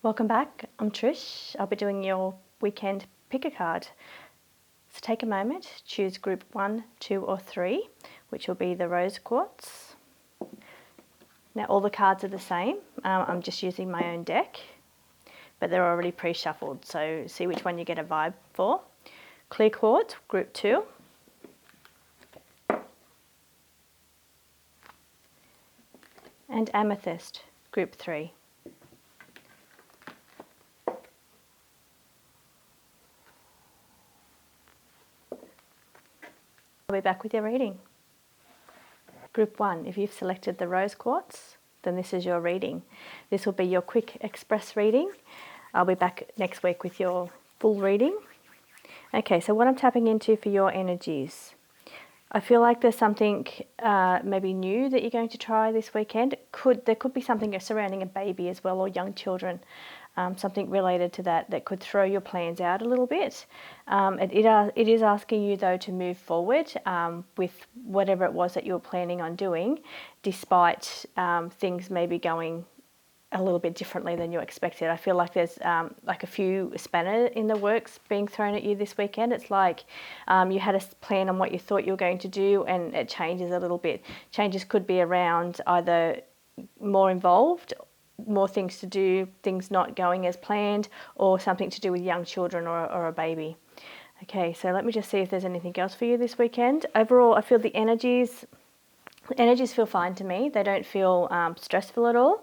Welcome back, I'm Trish. I'll be doing your weekend pick a card. So take a moment, choose group 1, 2 or 3, which will be the rose quartz. Now all the cards are the same, I'm just using my own deck, but they're already pre-shuffled, so see which one you get a vibe for. Clear quartz, group 2. And amethyst, group 3. I'll be back with your reading. Group 1, if you've selected the rose quartz, then this is your reading. This will be your quick express reading. I'll be back next week with your full reading. Okay, so what I'm tapping into for your energies. I feel like there's something maybe new that you're going to try this weekend. There could be something surrounding a baby as well, or young children, something related to that could throw your plans out a little bit. It is asking you though to move forward with whatever it was that you were planning on doing, despite things maybe going a little bit differently than you expected. I feel like there's like a few spanners in the works being thrown at you this weekend. It's like you had a plan on what you thought you were going to do and it changes a little bit. Changes could be around either more involved, more things to do, things not going as planned, or something to do with young children or a baby. Okay, so let me just see if there's anything else for you this weekend. Overall, I feel the energies feel fine to me. They don't feel stressful at all.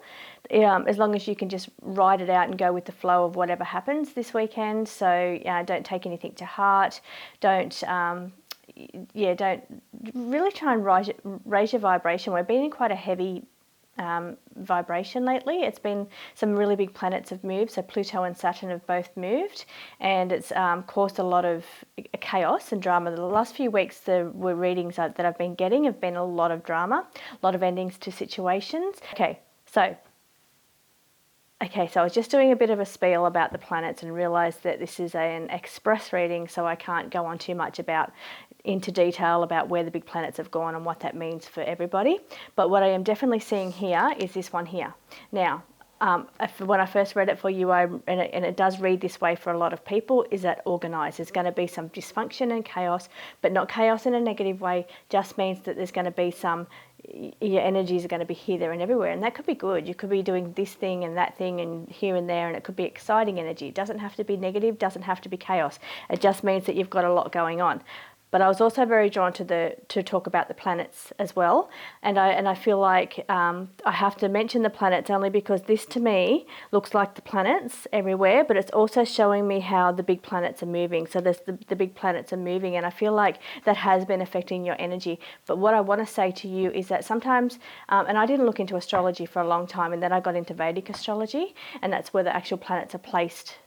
As long as you can just ride it out and go with the flow of whatever happens this weekend. So don't take anything to heart. Don't really try and raise your vibration. We've been in quite a heavy vibration lately. It's been some really big planets have moved, so Pluto and Saturn have both moved, and it's caused a lot of chaos and drama. The last few weeks, the readings that I've been getting have been a lot of drama, a lot of endings to situations. Okay, so I was just doing a bit of a spiel about the planets and realised that this is an express reading, so I can't go on too much into detail about where the big planets have gone and what that means for everybody. But what I am definitely seeing here is this one here. Now, when I first read it for you, and it does read this way for a lot of people, is that organised. There's going to be some dysfunction and chaos, but not chaos in a negative way, just means that there's going to be your energies are going to be here, there and everywhere, and that could be good. You could be doing this thing and that thing and here and there, and it could be exciting energy. It doesn't have to be negative, doesn't have to be chaos. It just means that you've got a lot going on. But I was also very drawn to talk about the planets as well, and I feel like I have to mention the planets only because this to me looks like the planets everywhere, but it's also showing me how the big planets are moving. So there's the big planets are moving, and I feel like that has been affecting your energy. But what I want to say to you is that sometimes, and I didn't look into astrology for a long time, and then I got into Vedic astrology, and that's where the actual planets are placed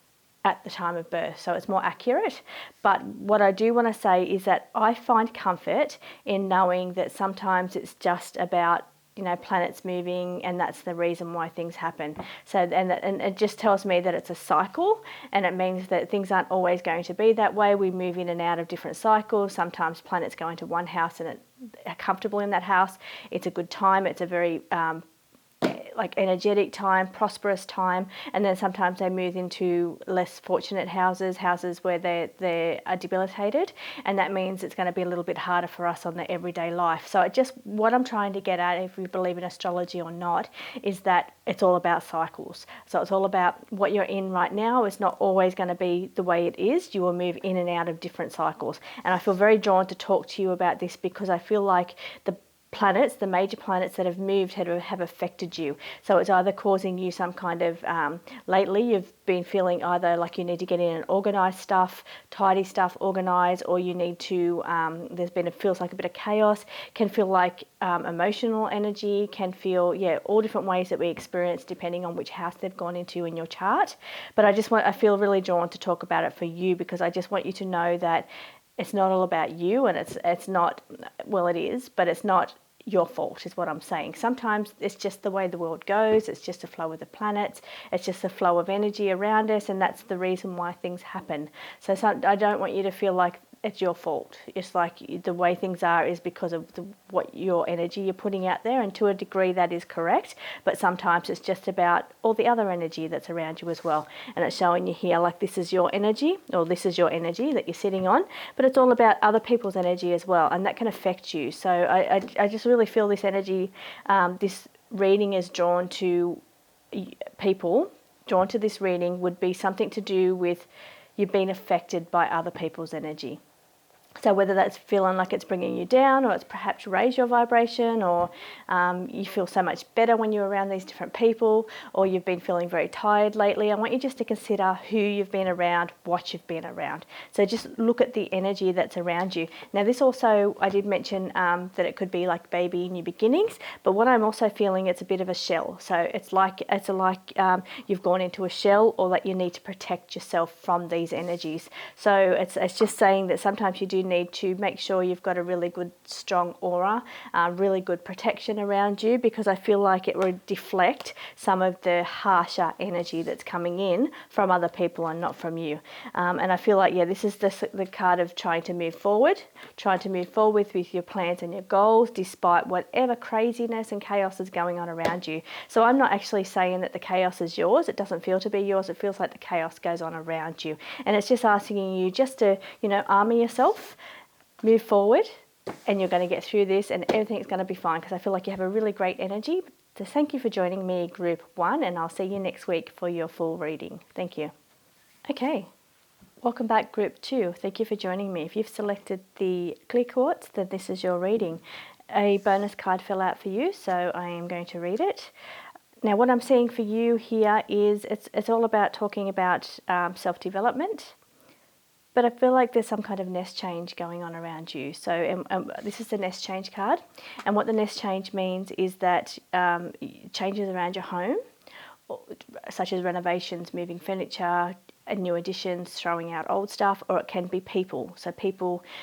at the time of birth, so it's more accurate. But what I do want to say is that I find comfort in knowing that sometimes it's just about planets moving, and that's the reason why things happen. So and it just tells me that it's a cycle, and it means that things aren't always going to be that way. We move in and out of different cycles. Sometimes planets go into one house and are comfortable in that house. It's a good time. It's a very like energetic time, prosperous time, and then sometimes they move into less fortunate houses where they are debilitated, and that means it's going to be a little bit harder for us on the everyday life. So what I'm trying to get at, if we believe in astrology or not, is that it's all about cycles. So it's all about what you're in right now is not always going to be the way it is. You will move in and out of different cycles, and I feel very drawn to talk to you about this because I feel like the major planets that have moved have affected you. So it's either causing you some kind of, lately you've been feeling either like you need to get in and organise stuff, tidy stuff, organise, or you need to, feels like a bit of chaos, can feel like emotional energy, can feel, all different ways that we experience depending on which house they've gone into in your chart. But I feel really drawn to talk about it for you because I just want you to know that it's not all about you, and it's not, well, it is, but it's not your fault is what I'm saying. Sometimes it's just the way the world goes. It's just the flow of the planets. It's just the flow of energy around us, and that's the reason why things happen. So I don't want you to feel like it's your fault. It's like the way things are is because of what your energy you're putting out there, and to a degree that is correct, but sometimes it's just about all the other energy that's around you as well. And it's showing you here like this is your energy, or this is your energy that you're sitting on, but it's all about other people's energy as well, and that can affect you. So I just really feel this energy, this reading is drawn to people, drawn to this reading would be something to do with you've been affected by other people's energy. So whether that's feeling like it's bringing you down, or it's perhaps raised your vibration, or you feel so much better when you're around these different people, or you've been feeling very tired lately, I want you just to consider who you've been around, what you've been around. So just look at the energy that's around you. Now this also, I did mention that it could be like baby new beginnings, but what I'm also feeling, it's a bit of a shell. So it's like you've gone into a shell, or that you need to protect yourself from these energies. So it's just saying that sometimes you do need to make sure you've got a really good strong aura, really good protection around you, because I feel like it would deflect some of the harsher energy that's coming in from other people and not from you. And I feel like, yeah, this is the card of trying to move forward with your plans and your goals, despite whatever craziness and chaos is going on around you. So I'm not actually saying that the chaos is yours. It doesn't feel to be yours. It feels like the chaos goes on around you. And it's just asking you just to, armor yourself, move forward, and you're going to get through this, and everything's going to be fine, because I feel like you have a really great energy. So thank you for joining me, Group 1, and I'll see you next week for your full reading. Thank you. Okay, welcome back, Group 2. Thank you for joining me. If you've selected the clear quartz, then this is your reading. A bonus card fell out for you, so I am going to read it. Now, what I'm seeing for you here is it's all about talking about self-development. But I feel like there's some kind of nest change going on around you. So this is the nest change card. And what the nest change means is that changes around your home, such as renovations, moving furniture, new additions, throwing out old stuff, or it can be people. So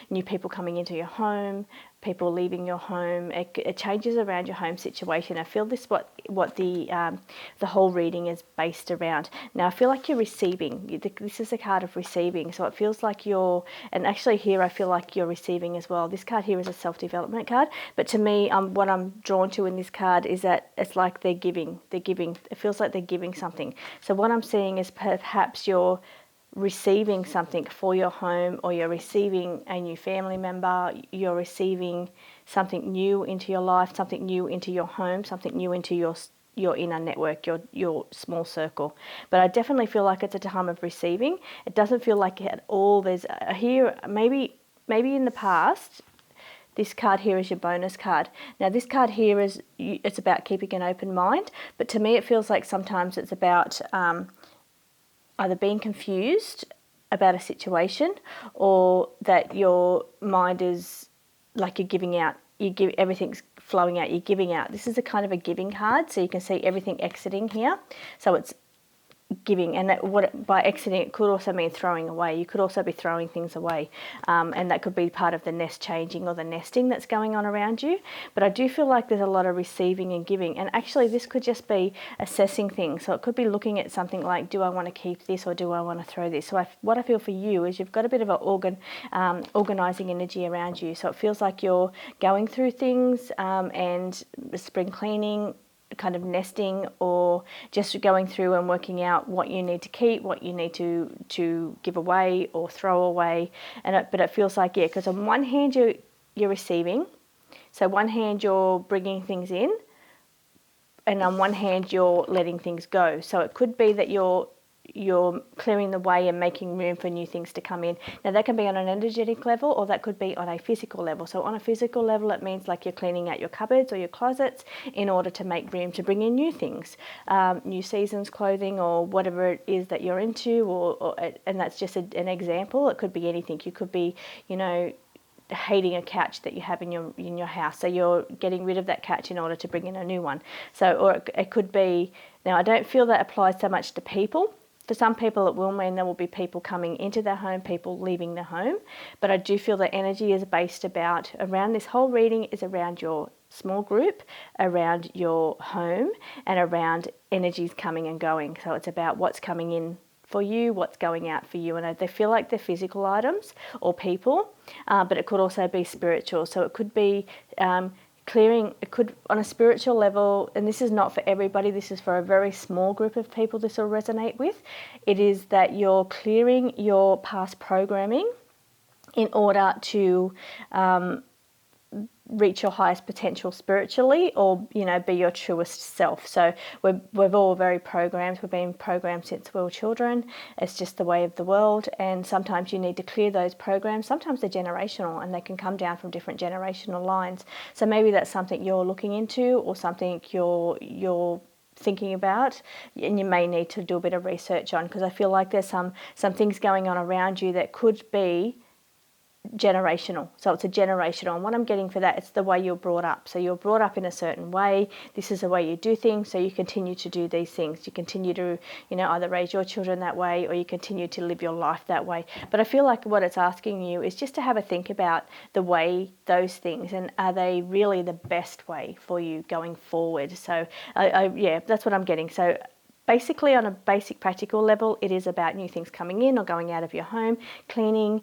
new people coming into your home, people leaving your home. It changes around your home situation. I feel this what the whole reading is based around. Now I feel like you're receiving. This is a card of receiving, so it feels like and actually here I feel like you're receiving as well. This card here is a self-development card, but to me, what I'm drawn to in this card is that it's like they're giving. It feels like they're giving something. So what I'm seeing is perhaps you're receiving something for your home, or you're receiving a new family member, you're receiving something new into your life, something new into your home, something new into your inner network, your small circle. But I definitely feel like it's a time of receiving. It doesn't feel like at all there's here, maybe in the past, this card here is your bonus card. Now this card here it's about keeping an open mind, but to me it feels like sometimes it's about either being confused about a situation, or that your mind is like you're giving out, everything's flowing out, you're giving out. This is a kind of a giving card, so you can see everything exiting here. So it's giving, and by exiting it could also mean throwing away. You could also be throwing things away, and that could be part of the nest changing or the nesting that's going on around you. But I do feel like there's a lot of receiving and giving, and actually this could just be assessing things. So it could be looking at something like, do I want to keep this, or do I want to throw this? So what I feel for you is you've got a bit of an organising energy around you. So it feels like you're going through things, and spring cleaning, kind of nesting, or just going through and working out what you need to keep, what you need to give away or throw away. But it feels like, yeah, because on one hand you're receiving, so one hand you're bringing things in, and on one hand you're letting things go. So it could be that you're clearing the way and making room for new things to come in. Now that can be on an energetic level, or that could be on a physical level. So on a physical level, it means like you're cleaning out your cupboards or your closets in order to make room to bring in new things, new seasons, clothing, or whatever it is that you're into, and that's just an example. It could be anything. You could be, hating a couch that you have in your house, so you're getting rid of that couch in order to bring in a new one. So, or it could be, now I don't feel that applies so much to people. For some people it will mean there will be people coming into their home, people leaving their home, but I do feel that energy is based around this whole reading is around your small group, around your home, and around energies coming and going. So it's about what's coming in for you, what's going out for you. And they feel like they're physical items or people, but it could also be spiritual. So it could be clearing, it could on a spiritual level, and this is not for everybody, this is for a very small group of people this will resonate with. It is that you're clearing your past programming in order to reach your highest potential spiritually, or be your truest self. So we're all very programmed. We've been programmed since we were children. It's just the way of the world, and sometimes you need to clear those programs. Sometimes they're generational and they can come down from different generational lines. So maybe that's something you're looking into, or something you're thinking about, and you may need to do a bit of research on, because I feel like there's some things going on around you that could be generational. So it's a generational, and what I'm getting for that, it's the way you're brought up. So you're brought up in a certain way. This is the way you do things, so you continue to do these things. You continue to either raise your children that way, or you continue to live your life that way. But I feel like what it's asking you is just to have a think about the way those things, and are they really the best way for you going forward. So yeah, that's what I'm getting. So basically, on a basic practical level, it is about new things coming in or going out of your home, cleaning,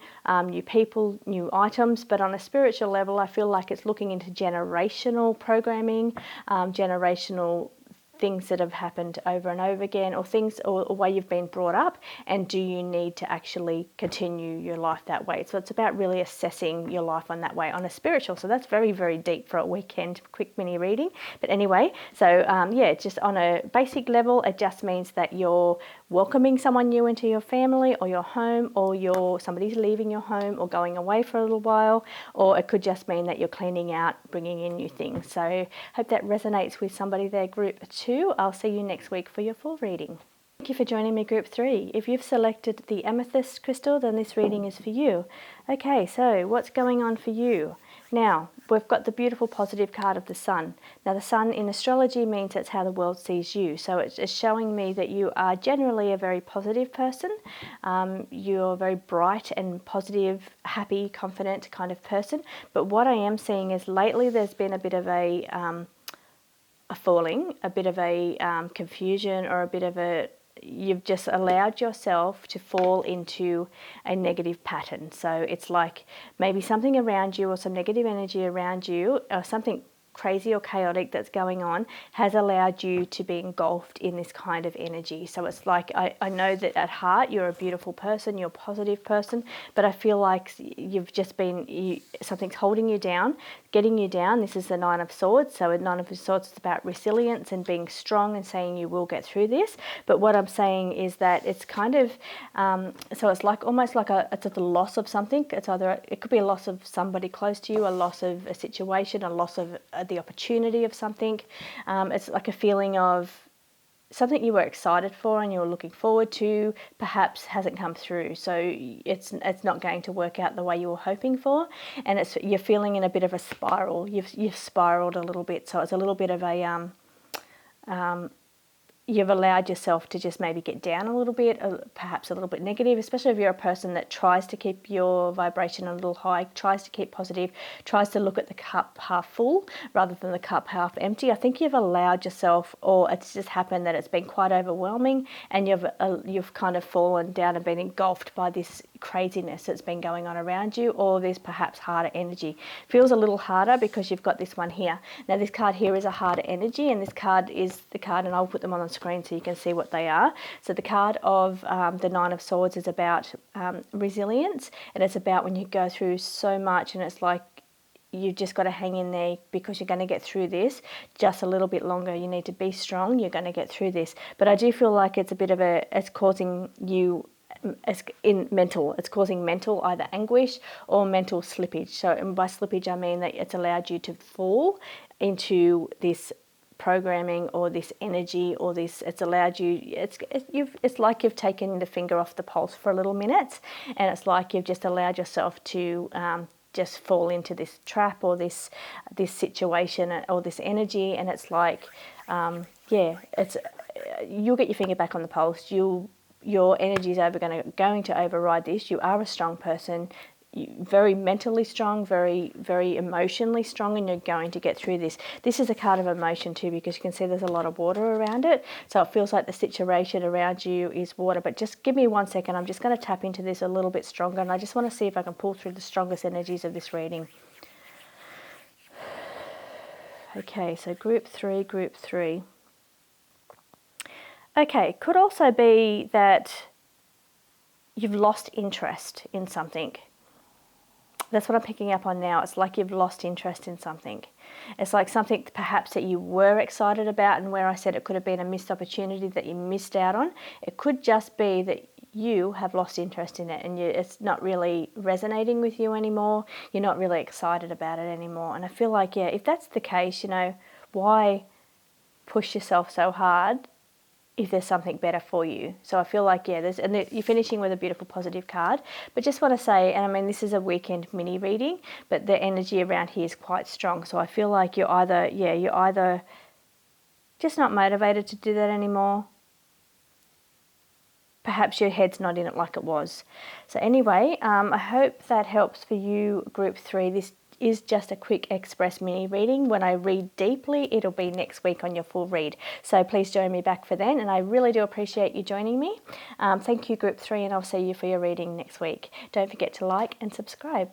new people, new items. But on a spiritual level, I feel like it's looking into generational programming, generational things that have happened over and over again, or things, or way you've been brought up, and do you need to actually continue your life that way. So it's about really assessing your life on that way, on a spiritual. So that's very, very deep for a weekend quick mini reading. But anyway, so yeah, just on a basic level, it just means that you're welcoming someone new into your family or your home, or somebody's leaving your home or going away for a little while, or it could just mean that you're cleaning out, bringing in new things. So hope that resonates with somebody there, group 2. I'll see you next week for your full reading. Thank you for joining me, group 3. If you've selected the amethyst crystal, then this reading is for you. Okay, so what's going on for you? Now, we've got the beautiful positive card of the sun. Now, the sun in astrology means that's how the world sees you. So it's showing me that you are generally a very positive person. You're a very bright and positive, happy, confident kind of person. But what I am seeing is lately there's been a bit of a falling, a bit of a confusion, or a bit of you've just allowed yourself to fall into a negative pattern. So it's like maybe something around you, or some negative energy around you, or something crazy or chaotic that's going on has allowed you to be engulfed in this kind of energy. So it's like, I know that at heart you're a beautiful person, you're a positive person, but I feel like you've just been, something's holding you down, getting you down. This is the Nine of Swords. So a Nine of Swords is about resilience and being strong and saying you will get through this. But what I'm saying is that it's kind of, so it's like almost like it's the loss of something. It's either, it could be a loss of somebody close to you, a loss of a situation, a loss of the opportunity of something. It's like a feeling of something you were excited for and you were looking forward to, perhaps hasn't come through. So it's not going to work out the way you were hoping for, and you're feeling in a bit of a spiral. You've spiraled a little bit. So it's a little bit of a you've allowed yourself to just maybe get down a little bit, perhaps a little bit negative, especially if you're a person that tries to keep your vibration a little high, tries to keep positive, tries to look at the cup half full rather than the cup half empty. I think you've allowed yourself, or it's just happened that it's been quite overwhelming, and you've kind of fallen down and been engulfed by this craziness that's been going on around you, or there's perhaps harder energy. Feels a little harder because you've got this one here. Now this card here is a harder energy, and this card is the card, and I'll put them on the screen so you can see what they are. So the card of the Nine of Swords is about resilience, and it's about when you go through so much, and it's like you've just got to hang in there because you're going to get through this just a little bit longer. You need to be strong. You're going to get through this. But I do feel like it's a bit of it's causing you, it's causing mental either anguish or mental slippage. So, and by slippage I mean that it's allowed you to fall into this programming or this energy, or this, it's allowed you, it's like you've taken the finger off the pulse for a little minute, and it's like you've just allowed yourself to just fall into this trap, or this situation, or this energy. And it's like yeah, it's you'll get your finger back on the pulse. Your energy is going to override this. You are a strong person. very mentally strong, very, very emotionally strong, and you're going to get through this. This is a card of emotion too, because you can see there's a lot of water around it. So it feels like the situation around you is water. But just give me 1 second. I'm just going to tap into this a little bit stronger, and I just want to see if I can pull through the strongest energies of this reading. Okay, so group three. Okay, could also be that you've lost interest in something. That's what I'm picking up on now. It's like you've lost interest in something. It's like something perhaps that you were excited about, and where I said it could have been a missed opportunity that you missed out on. It could just be that you have lost interest in it, and it's not really resonating with you anymore. You're not really excited about it anymore. And I feel like, yeah, if that's the case, why push yourself so hard if there's something better for you? So I feel like, yeah, you're finishing with a beautiful positive card. But just want to say, and I mean, this is a weekend mini reading, but the energy around here is quite strong. So I feel like you're either just not motivated to do that anymore. Perhaps your head's not in it like it was. So anyway, I hope that helps for you, group 3. This is just a quick express mini reading. When I read deeply, it'll be next week on your full read. So please join me back for then, and I really do appreciate you joining me. Thank you, group 3, and I'll see you for your reading next week. Don't forget to like and subscribe.